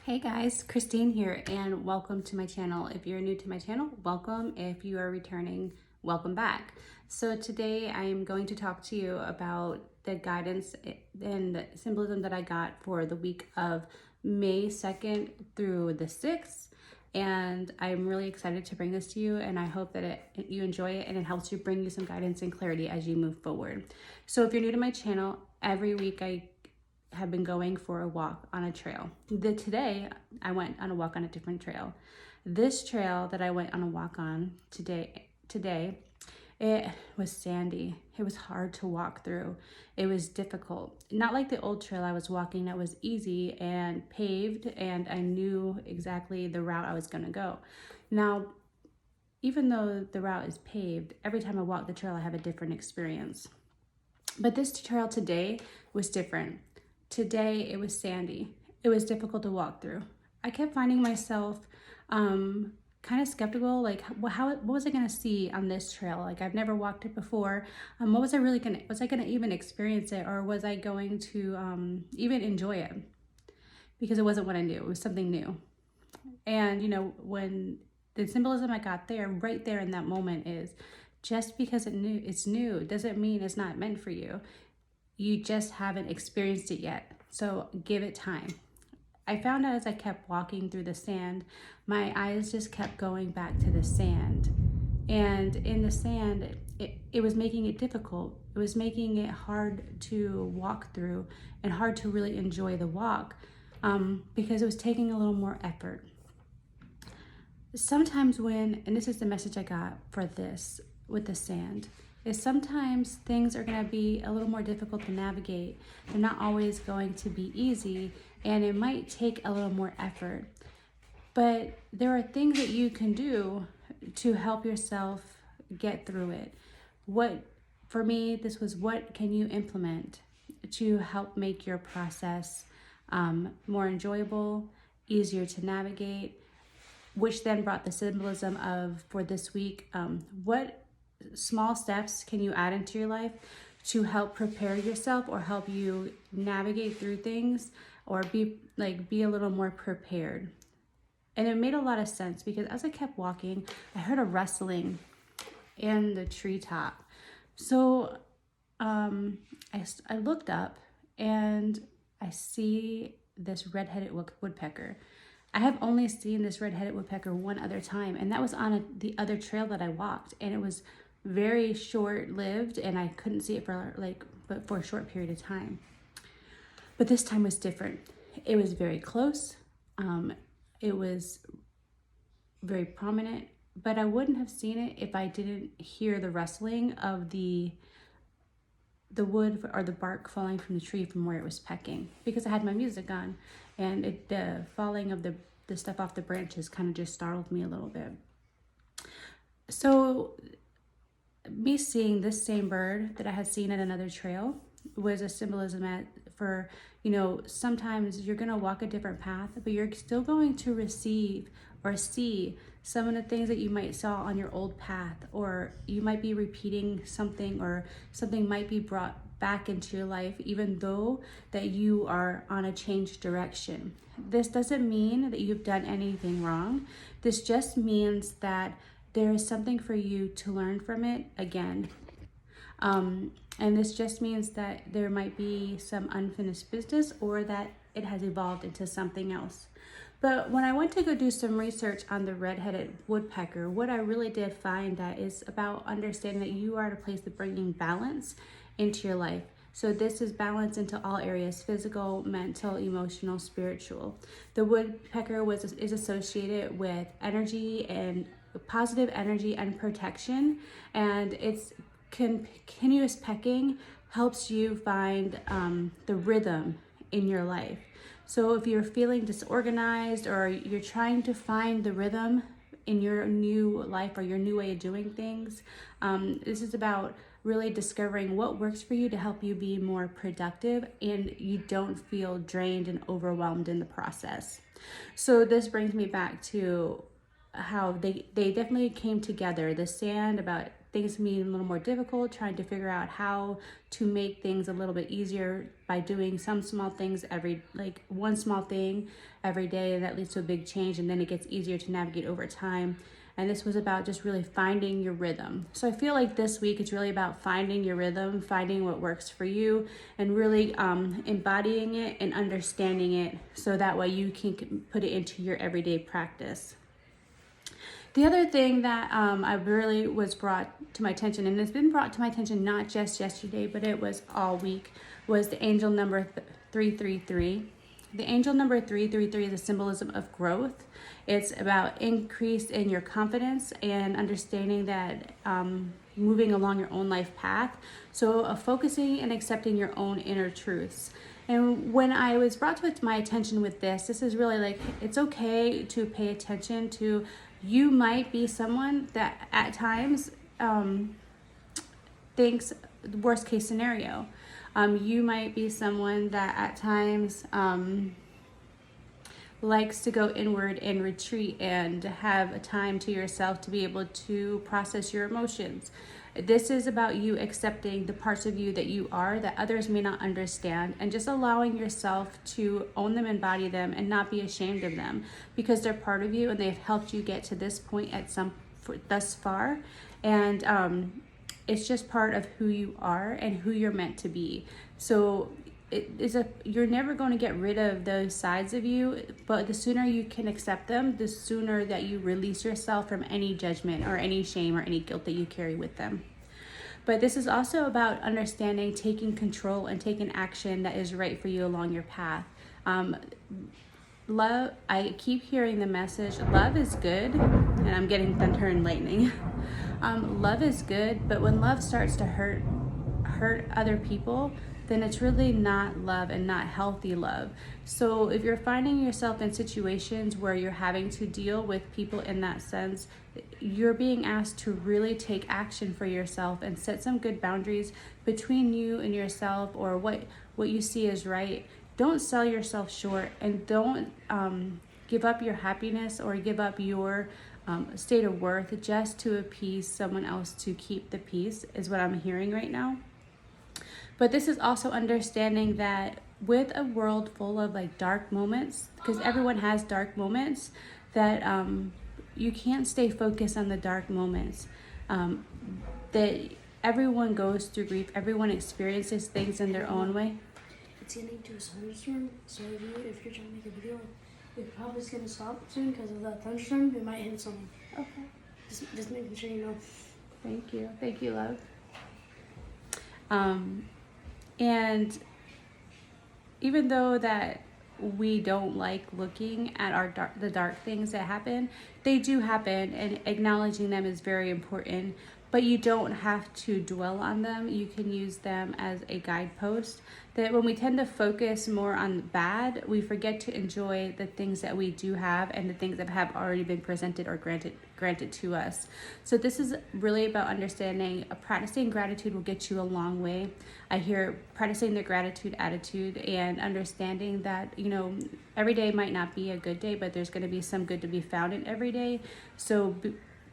Hey guys, Christine here and welcome to my channel. If you're new to my channel, welcome. If you are returning, welcome back. So today I am going to talk to you about the guidance and the symbolism that I got for the week of May 2nd through the 6th. And I'm really excited to bring this to you, and I hope that you enjoy it and it helps you bring you some guidance and clarity as you move forward. So if you're new to my channel, every week I have been going for a walk on a trail. Today, I went on a walk on a different trail. This trail that I went on a walk on today, it was sandy. It was hard to walk through. It was difficult. Not like the old trail I was walking that was easy and paved, and I knew exactly the route I was gonna go. Now, even though the route is paved, every time I walk the trail, I have a different experience. But this trail today was different. Today it was sandy. It was difficult to walk through. I kept finding myself kind of skeptical, like what was I gonna see on this trail? Like I've never walked it before. Was I gonna even experience it, or was I going to even enjoy it? Because it wasn't what I knew, it was something new. And you know, when the symbolism I got there, right there in that moment is, just because it's new doesn't mean it's not meant for you. You just haven't experienced it yet. So give it time. I found out as I kept walking through the sand, my eyes just kept going back to the sand. And in the sand, it was making it difficult. It was making it hard to walk through and hard to really enjoy the walk because it was taking a little more effort. Sometimes and this is the message I got for this with the sand, is sometimes things are going to be a little more difficult to navigate. They're not always going to be easy, and it might take a little more effort. But there are things that you can do to help yourself get through it. For me, this was, what can you implement to help make your process more enjoyable, easier to navigate, which then brought the symbolism of, for this week, what small steps can you add into your life to help prepare yourself or help you navigate through things, or be a little more prepared. And it made a lot of sense because as I kept walking, I heard a rustling in the treetop. So I looked up and I see this redheaded woodpecker. I have only seen this redheaded woodpecker one other time, and that was on the other trail that I walked, and it was very short-lived, and I couldn't see it for a short period of time. But this time was different. It was very close. It was very prominent, but I wouldn't have seen it if I didn't hear the rustling of the wood or the bark falling from the tree from where it was pecking, because I had my music on, and the falling of the stuff off the branches kind of just startled me a little bit. So me seeing this same bird that I had seen at another trail was a symbolism for, you know, sometimes you're going to walk a different path, but you're still going to receive or see some of the things that you might saw on your old path, or you might be repeating something, or something might be brought back into your life, even though that you are on a changed direction. This doesn't mean that you've done anything wrong. This just means that there is something for you to learn from it again. And this just means that there might be some unfinished business, or that it has evolved into something else. But when I went to go do some research on the redheaded woodpecker, what I really did find that is about understanding that you are at a place of bringing balance into your life. So this is balance into all areas: physical, mental, emotional, spiritual. The woodpecker is associated with energy, and positive energy and protection, and it's continuous pecking helps you find the rhythm in your life. So if you're feeling disorganized, or you're trying to find the rhythm in your new life or your new way of doing things, this is about really discovering what works for you to help you be more productive, and you don't feel drained and overwhelmed in the process. So this brings me back to how they definitely came together. The sand about things being a little more difficult, trying to figure out how to make things a little bit easier by doing some small things like one small thing every day, and that leads to a big change, and then it gets easier to navigate over time. And this was about just really finding your rhythm. So I feel like this week it's really about finding your rhythm, finding what works for you, and really embodying it and understanding it, so that way you can put it into your everyday practice. The other thing that I really was brought to my attention, and it's been brought to my attention not just yesterday, but it was all week, was the angel number 333. The angel number 333 is a symbolism of growth. It's about increase in your confidence and understanding that moving along your own life path. So focusing and accepting your own inner truths. And when I was brought to my attention with this is really like, it's okay to pay attention to, you might be someone that at times thinks the worst case scenario. You might be someone that at times likes to go inward and retreat and have a time to yourself to be able to process your emotions. This is about you accepting the parts of you that you are that others may not understand, and just allowing yourself to own them, embody them, and not be ashamed of them, because they're part of you and they've helped you get to this point thus far. And it's just part of who you are and who you're meant to be. So you're never going to get rid of those sides of you, but the sooner you can accept them, the sooner that you release yourself from any judgment or any shame or any guilt that you carry with them. But this is also about understanding, taking control, and taking action that is right for you along your path. Love, I keep hearing the message, love is good, and I'm getting thunder and lightning. Love is good, but when love starts to hurt other people, then it's really not love and not healthy love. So if you're finding yourself in situations where you're having to deal with people in that sense, you're being asked to really take action for yourself and set some good boundaries between you and yourself, or what you see as right. Don't sell yourself short, and don't give up your happiness or give up your state of worth just to appease someone else to keep the peace, is what I'm hearing right now. But this is also understanding that with a world full of like dark moments, because everyone has dark moments, that you can't stay focused on the dark moments. That everyone goes through grief, everyone experiences things in their own way. It's getting to a thunderstorm, so if you're trying to make a video, it's probably going to stop soon because of that thunderstorm. It might hit something. Okay. Just making sure you know. Thank you, love. And even though that we don't like looking at the dark things that happen, they do happen, and acknowledging them is very important. But you don't have to dwell on them. You can use them as a guidepost. That when we tend to focus more on bad, we forget to enjoy the things that we do have and the things that have already been presented or granted to us. So this is really about understanding practicing gratitude will get you a long way. I hear practicing the gratitude attitude and understanding that, every day might not be a good day, but there's going to be some good to be found in every day. So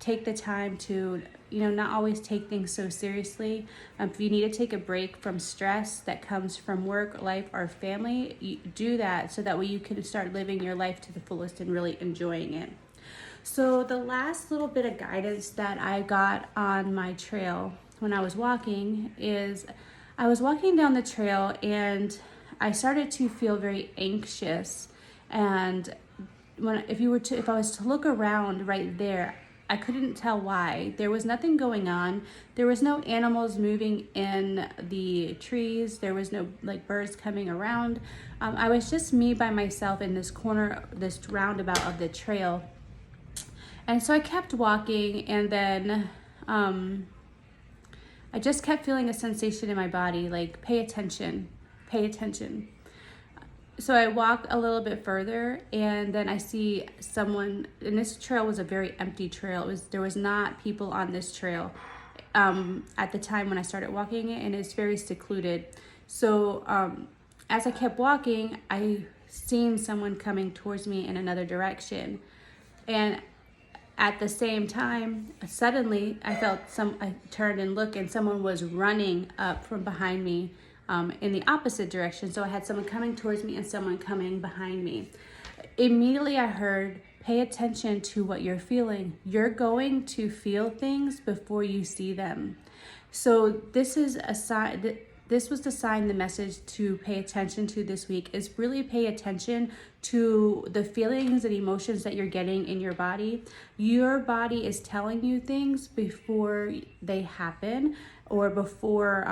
take the time to, not always take things so seriously. If you need to take a break from stress that comes from work, life, or family, you do that, so that way you can start living your life to the fullest and really enjoying it. So the last little bit of guidance that I got on my trail when I was walking is, I was walking down the trail and I started to feel very anxious. And if I was to look around right there, I couldn't tell why. There was nothing going on. There was no animals moving in the trees. There was no birds coming around. I was just me by myself in this corner, this roundabout of the trail. And so I kept walking, and then I just kept feeling a sensation in my body, like, pay attention, pay attention. So I walk a little bit further, and then I see someone, and this trail was a very empty trail. There was not people on this trail at the time when I started walking it, and it's very secluded. So as I kept walking, I seen someone coming towards me in another direction. And at the same time, suddenly I turned and looked, and someone was running up from behind me in the opposite direction. So I had someone coming towards me and someone coming behind me. Immediately I heard, pay attention to what you're feeling. You're going to feel things before you see them. So this is a sign. This was the sign, the message to pay attention to this week is really pay attention to the feelings and emotions that you're getting in your body. Your body is telling you things before they happen, or before,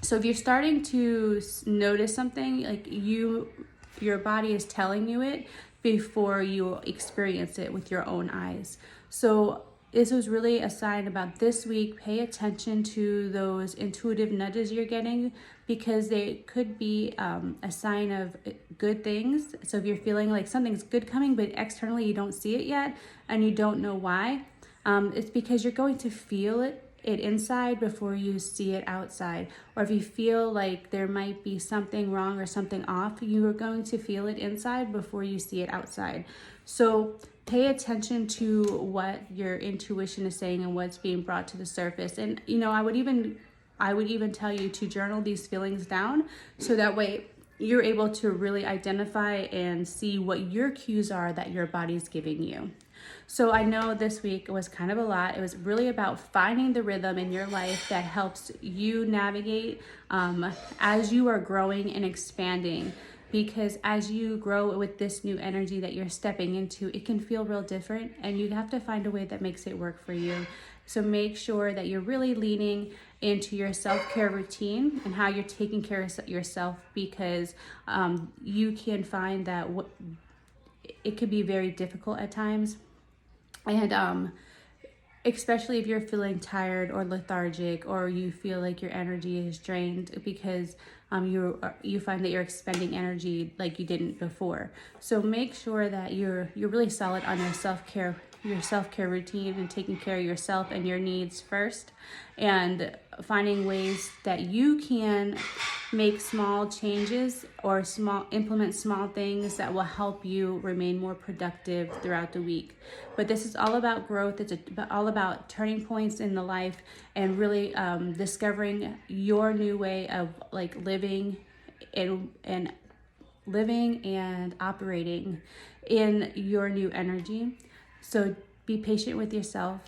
so if you're starting to notice something, like your body is telling you it before you experience it with your own eyes. So this was really a sign about this week. Pay attention to those intuitive nudges you're getting, because they could be a sign of good things. So if you're feeling like something's good coming, but externally you don't see it yet and you don't know why, it's because you're going to feel it inside before you see it outside. Or if you feel like there might be something wrong or something off, you are going to feel it inside before you see it outside. So pay attention to what your intuition is saying and what's being brought to the surface. And I would even tell you to journal these feelings down, so that way you're able to really identify and see what your cues are that your body's giving you. So I know this week was kind of a lot. It was really about finding the rhythm in your life that helps you navigate as you are growing and expanding. Because as you grow with this new energy that you're stepping into, it can feel real different, and you have to find a way that makes it work for you. So make sure that you're really leaning into your self-care routine and how you're taking care of yourself, because you can find that it could be very difficult at times. And especially if you're feeling tired or lethargic, or you feel like your energy is drained because you find that you're expending energy like you didn't before. So make sure that you're really solid on your self-care routine, and taking care of yourself and your needs first, and finding ways that you can make small changes or implement small things that will help you remain more productive throughout the week. But this is all about growth. It's all about turning points in the life, and really discovering your new way of living and operating in your new energy. So be patient with yourself.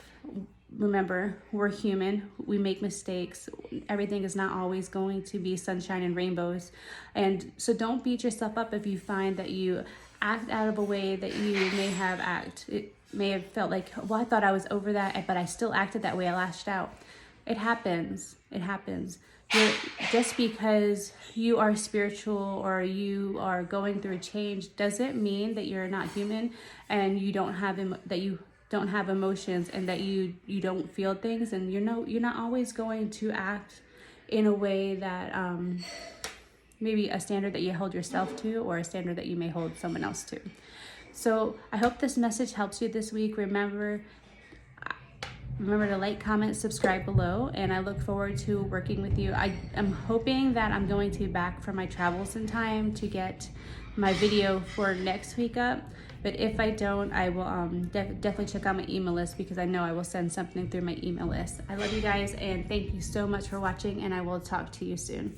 Remember, we're human. We make mistakes. Everything is not always going to be sunshine and rainbows. And so don't beat yourself up if you find that you act out of a way that you it may have felt like, well, I thought I was over that, but I still acted that way. I lashed out. It happens. Just because you are spiritual or you are going through a change doesn't mean that you're not human, and you don't have emotions, and that you don't feel things, and you're not always going to act in a way that maybe a standard that you hold yourself to, or a standard that you may hold someone else to. So I hope this message helps you this week. Remember to like, comment, subscribe below, and I look forward to working with you. I am hoping that I'm going to be back from my travels in time to get my video for next week up. But if I don't, I will definitely check out my email list, because I know I will send something through my email list. I love you guys, and thank you so much for watching, and I will talk to you soon.